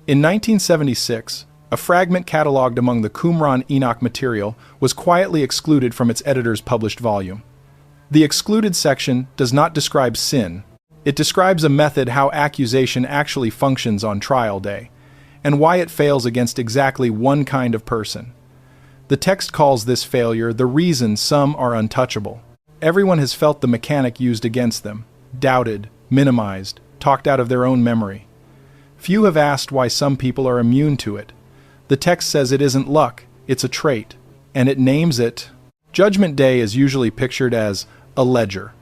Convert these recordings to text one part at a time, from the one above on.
In 1976, a fragment cataloged among the Qumran Enoch material was quietly excluded from its editor's published volume. The excluded section does not describe sin. It describes a method how accusation actually functions on trial day, and why it fails against exactly one kind of person. The text calls this failure the reason some are untouchable. Everyone has felt the mechanic used against them, doubted, minimized, talked out of their own memory. Few have asked why some people are immune to it. The text says it isn't luck, it's a trait, and it names it. Judgment Day is usually pictured as a ledger,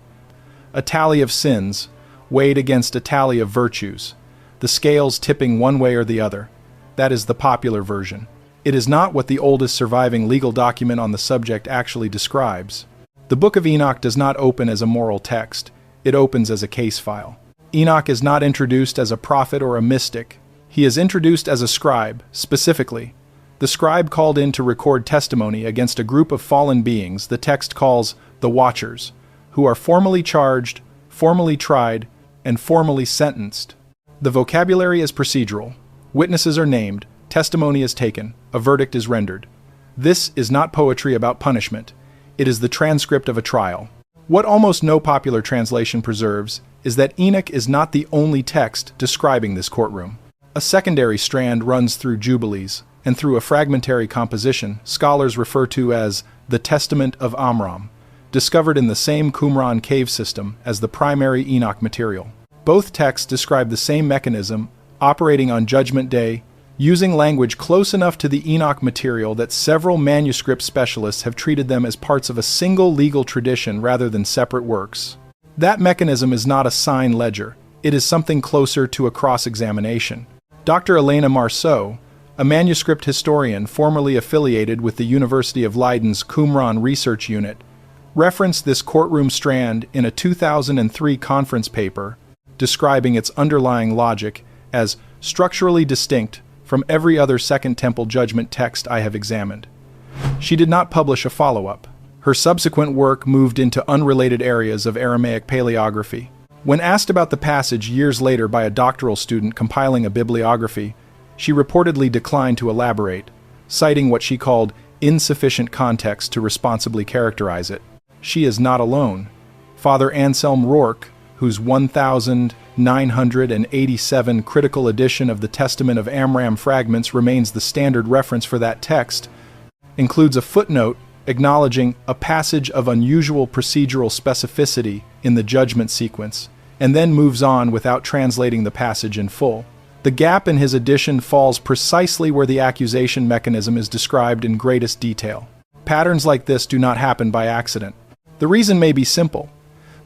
a tally of sins weighed against a tally of virtues, the scales tipping one way or the other. That is the popular version. It is not what the oldest surviving legal document on the subject actually describes. The Book of Enoch does not open as a moral text, it opens as a case file. Enoch is not introduced as a prophet or a mystic. He is introduced as a scribe, specifically. The scribe called in to record testimony against a group of fallen beings the text calls the Watchers, who are formally charged, formally tried, and formally sentenced. The vocabulary is procedural. Witnesses are named, testimony is taken, a verdict is rendered. This is not poetry about punishment. It is the transcript of a trial. What almost no popular translation preserves is that Enoch is not the only text describing this courtroom. A secondary strand runs through Jubilees, and through a fragmentary composition scholars refer to as the Testament of Amram, discovered in the same Qumran cave system as the primary Enoch material. Both texts describe the same mechanism, operating on Judgment Day, using language close enough to the Enoch material that several manuscript specialists have treated them as parts of a single legal tradition rather than separate works. That mechanism is not a sign ledger, it is something closer to a cross-examination. Dr. Elena Marceau, a manuscript historian formerly affiliated with the University of Leiden's Qumran Research Unit, referenced this courtroom strand in a 2003 conference paper describing its underlying logic as structurally distinct from every other Second Temple judgment text I have examined. She did not publish a follow-up. Her subsequent work moved into unrelated areas of Aramaic paleography. When asked about the passage years later by a doctoral student compiling a bibliography, she reportedly declined to elaborate, citing what she called insufficient context to responsibly characterize it. She is not alone. Father Anselm Rourke, whose 1987 critical edition of the Testament of Amram fragments remains the standard reference for that text, includes a footnote acknowledging a passage of unusual procedural specificity in the judgment sequence, and then moves on without translating the passage in full. The gap in his edition falls precisely where the accusation mechanism is described in greatest detail. Patterns like this do not happen by accident. The reason may be simple.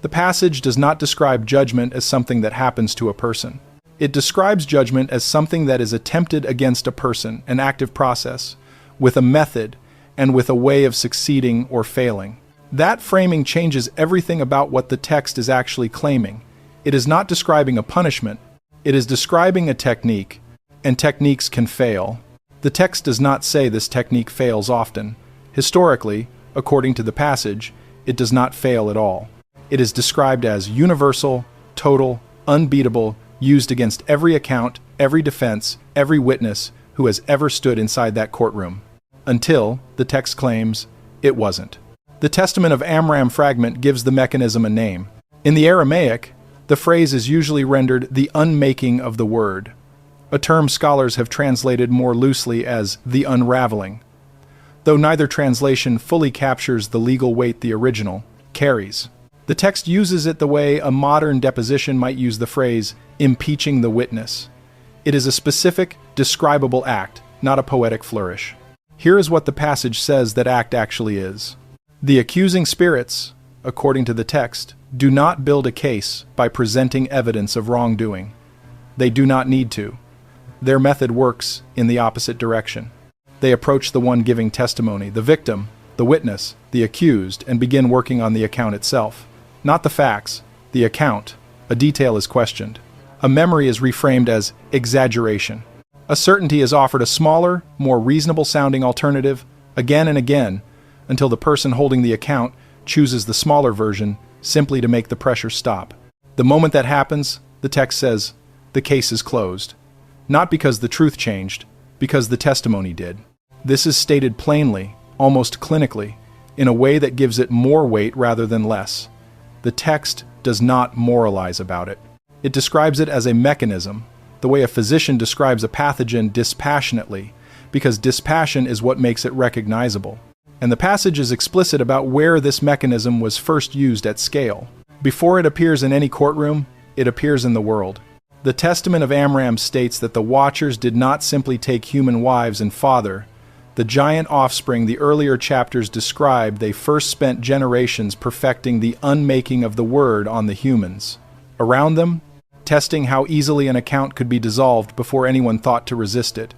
The passage does not describe judgment as something that happens to a person. It describes judgment as something that is attempted against a person, an active process, with a method, and with a way of succeeding or failing. That framing changes everything about what the text is actually claiming. It is not describing a punishment. It is describing a technique, and techniques can fail. The text does not say this technique fails often. Historically, according to the passage, it does not fail at all. It is described as universal, total, unbeatable, used against every account, every defense, every witness who has ever stood inside that courtroom. Until, the text claims, it wasn't. The Testament of Amram fragment gives the mechanism a name. In the Aramaic, the phrase is usually rendered the unmaking of the word, a term scholars have translated more loosely as the unraveling, though neither translation fully captures the legal weight the original carries. The text uses it the way a modern deposition might use the phrase, impeaching the witness. It is a specific, describable act, not a poetic flourish. Here is what the passage says that act actually is. The accusing spirits, according to the text, do not build a case by presenting evidence of wrongdoing. They do not need to. Their method works in the opposite direction. They approach the one giving testimony, the victim, the witness, the accused, and begin working on the account itself. Not the facts, the account. A detail is questioned. A memory is reframed as exaggeration. A certainty is offered a smaller, more reasonable-sounding alternative again and again until the person holding the account chooses the smaller version simply to make the pressure stop. The moment that happens, the text says, the case is closed. Not because the truth changed, because the testimony did. This is stated plainly, almost clinically, in a way that gives it more weight rather than less. The text does not moralize about it. It describes it as a mechanism, the way a physician describes a pathogen dispassionately, because dispassion is what makes it recognizable. And the passage is explicit about where this mechanism was first used at scale. Before it appears in any courtroom, it appears in the world. The Testament of Amram states that the Watchers did not simply take human wives and father. The giant offspring the earlier chapters described, they first spent generations perfecting the unmaking of the word on the humans. Around them, testing how easily an account could be dissolved before anyone thought to resist it.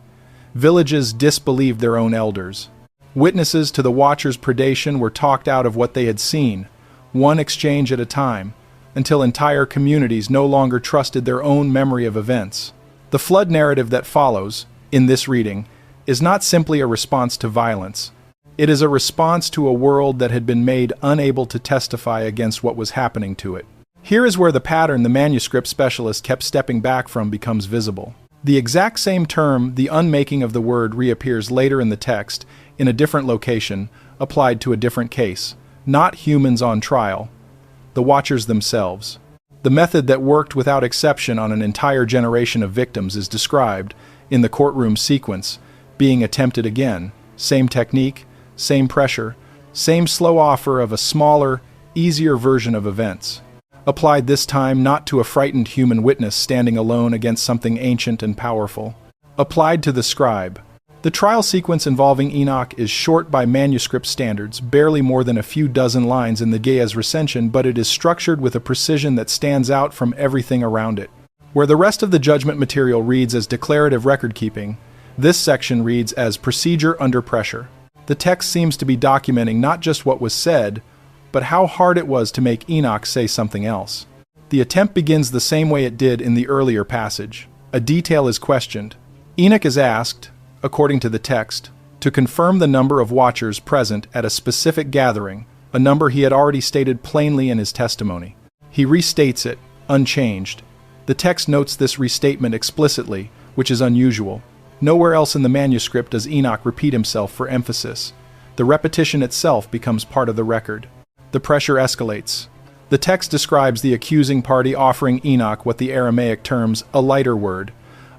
Villages disbelieved their own elders. Witnesses to the Watchers' predation were talked out of what they had seen, one exchange at a time, until entire communities no longer trusted their own memory of events. The flood narrative that follows, in this reading, is not simply a response to violence. It is a response to a world that had been made unable to testify against what was happening to it. Here is where the pattern the manuscript specialist kept stepping back from becomes visible. The exact same term, the unmaking of the word, reappears later in the text, in a different location, applied to a different case. Not humans on trial, the Watchers themselves. The method that worked without exception on an entire generation of victims is described, in the courtroom sequence, being attempted again. Same technique, same pressure, same slow offer of a smaller, easier version of events. Applied this time not to a frightened human witness standing alone against something ancient and powerful. Applied to the scribe. The trial sequence involving Enoch is short by manuscript standards, barely more than a few dozen lines in the Ge'ez recension, but it is structured with a precision that stands out from everything around it. Where the rest of the judgment material reads as declarative record-keeping, this section reads as procedure under pressure. The text seems to be documenting not just what was said, but how hard it was to make Enoch say something else. The attempt begins the same way it did in the earlier passage. A detail is questioned. Enoch is asked, according to the text, to confirm the number of Watchers present at a specific gathering, a number he had already stated plainly in his testimony. He restates it, unchanged. The text notes this restatement explicitly, which is unusual. Nowhere else in the manuscript does Enoch repeat himself for emphasis. The repetition itself becomes part of the record. The pressure escalates. The text describes the accusing party offering Enoch what the Aramaic terms a lighter word,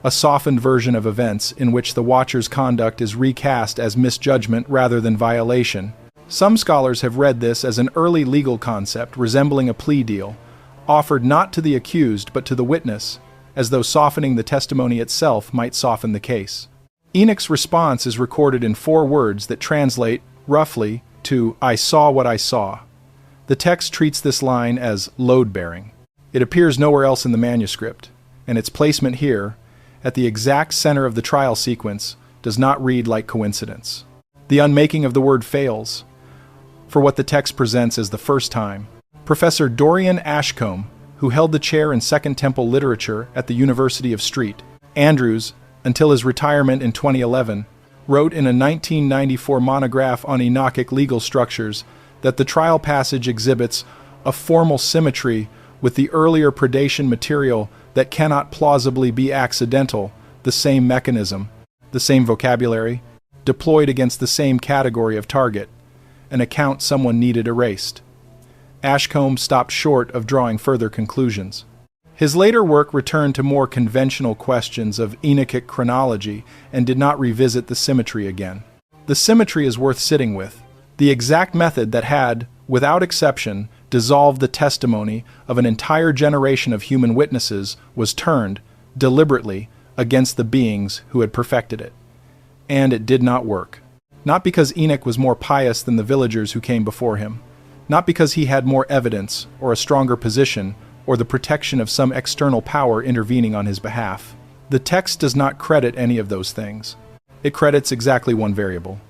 a softened version of events in which the Watcher's conduct is recast as misjudgment rather than violation. Some scholars have read this as an early legal concept resembling a plea deal, offered not to the accused but to the witness, as though softening the testimony itself might soften the case. Enoch's response is recorded in 4 words that translate, roughly, to "I saw what I saw." The text treats this line as load-bearing. It appears nowhere else in the manuscript, and its placement here, at the exact center of the trial sequence, does not read like coincidence. The unmaking of the word fails, for what the text presents as the first time. Professor Dorian Ashcombe, who held the chair in Second Temple Literature at the University of St. Andrews until his retirement in 2011, wrote in a 1994 monograph on Enochic legal structures that the trial passage exhibits a formal symmetry with the earlier predation material that cannot plausibly be accidental, the same mechanism, the same vocabulary, deployed against the same category of target, an account someone needed erased. Ashcombe stopped short of drawing further conclusions. His later work returned to more conventional questions of Enochic chronology and did not revisit the symmetry again. The symmetry is worth sitting with. The exact method that had, without exception, dissolved the testimony of an entire generation of human witnesses was turned, deliberately, against the beings who had perfected it. And it did not work. Not because Enoch was more pious than the villagers who came before him. Not because he had more evidence, or a stronger position, or the protection of some external power intervening on his behalf. The text does not credit any of those things. It credits exactly one variable.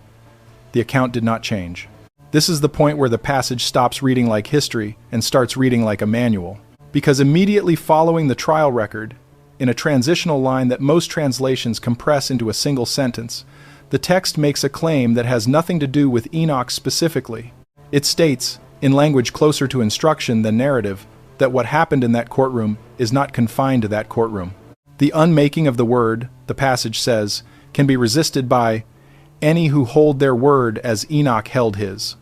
The account did not change. This is the point where the passage stops reading like history and starts reading like a manual. Because immediately following the trial record, in a transitional line that most translations compress into a single sentence, the text makes a claim that has nothing to do with Enoch specifically. It states, in language closer to instruction than narrative, that what happened in that courtroom is not confined to that courtroom. The unmaking of the word, the passage says, can be resisted by any who hold their word as Enoch held his,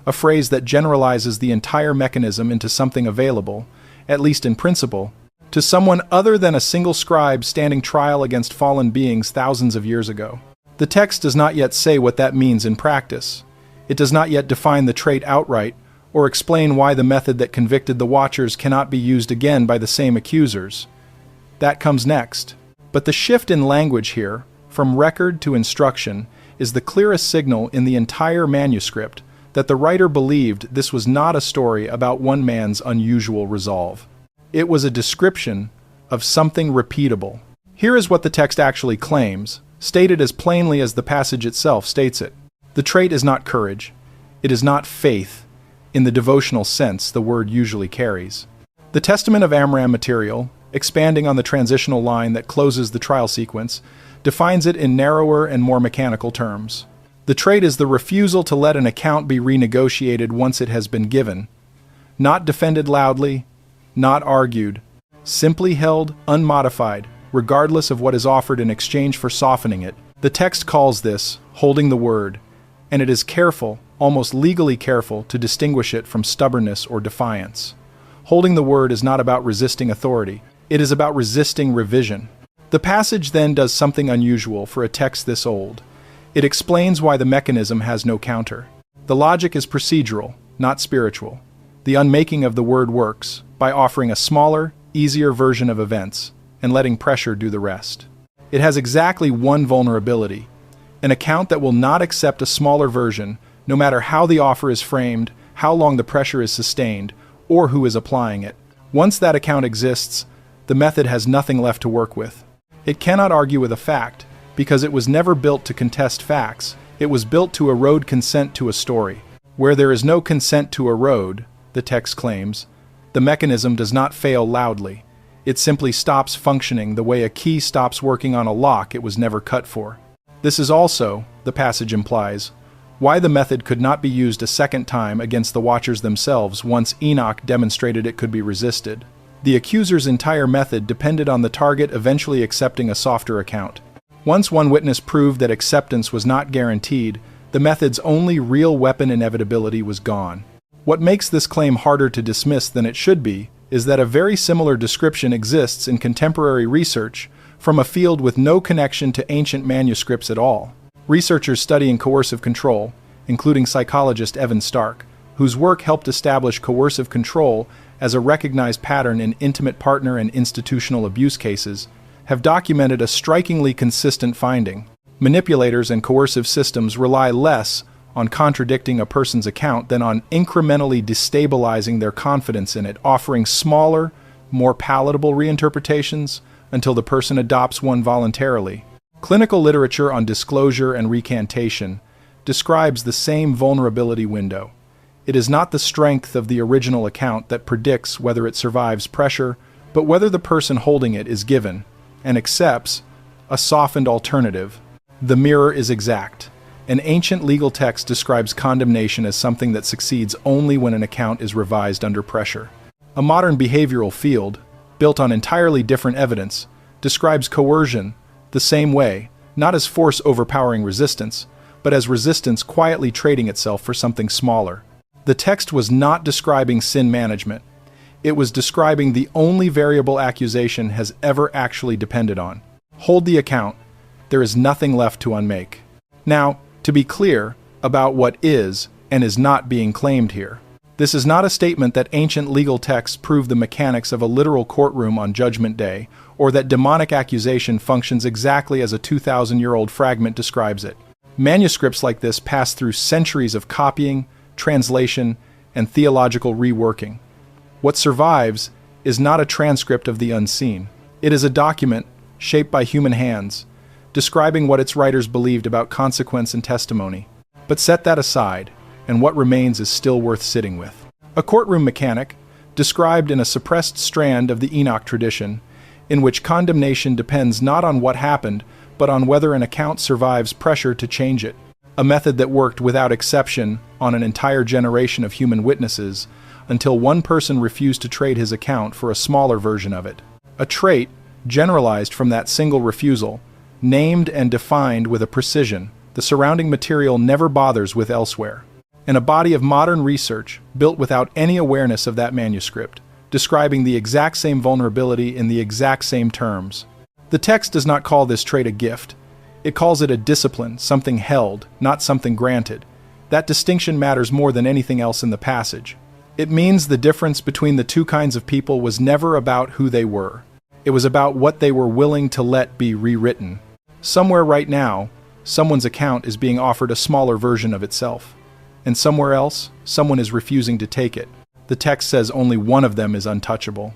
a phrase that generalizes the entire mechanism into something available, at least in principle, to someone other than a single scribe standing trial against fallen beings thousands of years ago. The text does not yet say what that means in practice. It does not yet define the trait outright, or explain why the method that convicted the watchers cannot be used again by the same accusers. That comes next. But the shift in language here, from record to instruction, is the clearest signal in the entire manuscript that the writer believed this was not a story about one man's unusual resolve. It was a description of something repeatable. Here is what the text actually claims, stated as plainly as the passage itself states it. The trait is not courage. It is not faith, in the devotional sense the word usually carries. The Testament of Amram material, expanding on the transitional line that closes the trial sequence, defines it in narrower and more mechanical terms. The trait is the refusal to let an account be renegotiated once it has been given, not defended loudly, not argued, simply held unmodified, regardless of what is offered in exchange for softening it. The text calls this holding the word, and it is careful, almost legally careful, to distinguish it from stubbornness or defiance. Holding the word is not about resisting authority. It is about resisting revision. The passage then does something unusual for a text this old. It explains why the mechanism has no counter. The logic is procedural, not spiritual. The unmaking of the word works by offering a smaller, easier version of events and letting pressure do the rest. It has exactly one vulnerability, an account that will not accept a smaller version, no matter how the offer is framed, how long the pressure is sustained, or who is applying it. Once that account exists, the method has nothing left to work with. It cannot argue with a fact, because it was never built to contest facts. It was built to erode consent to a story. Where there is no consent to erode, the text claims, the mechanism does not fail loudly. It simply stops functioning the way a key stops working on a lock it was never cut for. This is also, the passage implies, why the method could not be used a second time against the watchers themselves once Enoch demonstrated it could be resisted. The accuser's entire method depended on the target eventually accepting a softer account. Once one witness proved that acceptance was not guaranteed, the method's only real weapon inevitability was gone. What makes this claim harder to dismiss than it should be is that a very similar description exists in contemporary research from a field with no connection to ancient manuscripts at all. Researchers studying coercive control, including psychologist Evan Stark, whose work helped establish coercive control as a recognized pattern in intimate partner and institutional abuse cases, have documented a strikingly consistent finding. Manipulators and coercive systems rely less on contradicting a person's account than on incrementally destabilizing their confidence in it, offering smaller, more palatable reinterpretations until the person adopts one voluntarily. Clinical literature on disclosure and recantation describes the same vulnerability window. It is not the strength of the original account that predicts whether it survives pressure, but whether the person holding it is given, and accepts, a softened alternative. The mirror is exact. An ancient legal text describes condemnation as something that succeeds only when an account is revised under pressure. A modern behavioral field, built on entirely different evidence, describes coercion the same way, not as force overpowering resistance, but as resistance quietly trading itself for something smaller. The text was not describing sin management. It was describing the only variable accusation has ever actually depended on. Hold the account. There is nothing left to unmake. Now, to be clear about what is and is not being claimed here. This is not a statement that ancient legal texts prove the mechanics of a literal courtroom on Judgment Day, or that demonic accusation functions exactly as a 2,000-year-old fragment describes it. Manuscripts like this pass through centuries of copying, translation, and theological reworking. What survives is not a transcript of the unseen. It is a document, shaped by human hands, describing what its writers believed about consequence and testimony. But set that aside, and what remains is still worth sitting with. A courtroom mechanic, described in a suppressed strand of the Enoch tradition, in which condemnation depends not on what happened, but on whether an account survives pressure to change it. A method that worked without exception on an entire generation of human witnesses, until one person refused to trade his account for a smaller version of it. A trait generalized from that single refusal, named and defined with a precision the surrounding material never bothers with elsewhere. And a body of modern research, built without any awareness of that manuscript, describing the exact same vulnerability in the exact same terms. The text does not call this trait a gift. It calls it a discipline, something held, not something granted. That distinction matters more than anything else in the passage. It means the difference between the two kinds of people was never about who they were. It was about what they were willing to let be rewritten. Somewhere right now, someone's account is being offered a smaller version of itself. And somewhere else, someone is refusing to take it. The text says only one of them is untouchable.